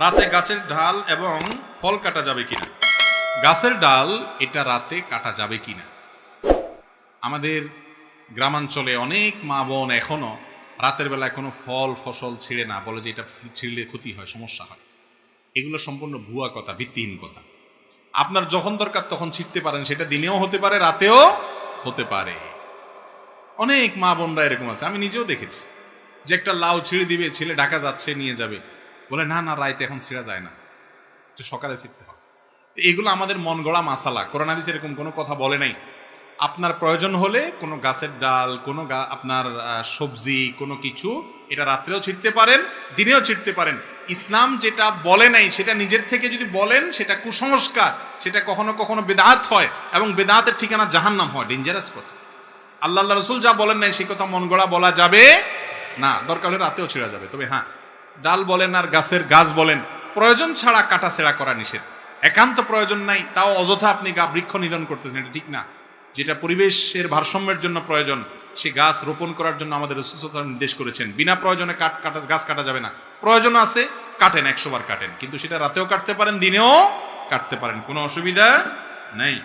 রাতে গাছের ডাল এবং ফল কাটা যাবে কিনা? গাছের ডাল এটা রাতে কাটা যাবে কিনা? আমাদের গ্রামাঞ্চলে অনেক মা বোন এখনো রাতের বেলায় কোনো ফল ফসল ছিঁড়ে না, বলে যে এটা ছিঁড়লে ক্ষতি হয়, সমস্যা হয়। এগুলো সম্পূর্ণ ভুয়া কথা, ভিত্তিহীন কথা। আপনার যখন দরকার তখন ছিঁড়তে পারেন, সেটা দিনেও হতে পারে, রাতেও হতে পারে। অনেক মা বোনরা এরকম আছে, আমি নিজেও দেখেছি, যে একটা লাউ ছিঁড়ে দিবে, ছেলে ঢাকা যাচ্ছে নিয়ে যাবে, বলে না না রাইতে এখন ছিঁড়া যায় না, এটা সকালে ছিঁড়তে হবে। এগুলো আমাদের মন গড়া মাসালা, কোরআন হাদিস এরকম কোনো কথা বলে নাই। আপনার প্রয়োজন হলে কোনো গাছের ডাল, কোনো আপনার সবজি, কোনো কিছু এটা রাত্রেও ছিঁড়তে পারেন, দিনেও ছিঁড়তে পারেন। ইসলাম যেটা বলে নাই সেটা নিজের থেকে যদি বলেন সেটা কুসংস্কার, সেটা কখনো কখনো বেদাত হয়, এবং বেদাতের ঠিকানা জাহান্নাম হয়, ডেঞ্জারাস কথা। আল্লাহ রসুল যা বলেন নাই সেই কথা মন গড়া বলা যাবে না, দরকার হলে রাতেও ছিঁড়া যাবে। তবে হ্যাঁ, ডাল বলেন আর গাছের গাছ বলেন, প্রয়োজন ছাড়া কাটা ছেঁড়া করা নিষেধ। একান্ত প্রয়োজন নাই, তাও অযথা আপনি বৃক্ষ নিধন করতেছেন, এটা ঠিক না। যেটা পরিবেশের ভারসাম্যের জন্য প্রয়োজন, সে গাছ রোপণ করার জন্য আমাদের রাসূল সাল্লাল্লাহু আলাইহি ওয়াসাল্লাম নির্দেশ করেছেন। বিনা প্রয়োজনে গাছ কাটা যাবে না। প্রয়োজন আছে, কাটেন, 100 বার কাটেন, কিন্তু সেটা রাতেও কাটতে পারেন, দিনেও কাটতে পারেন, কোনো অসুবিধা নেই।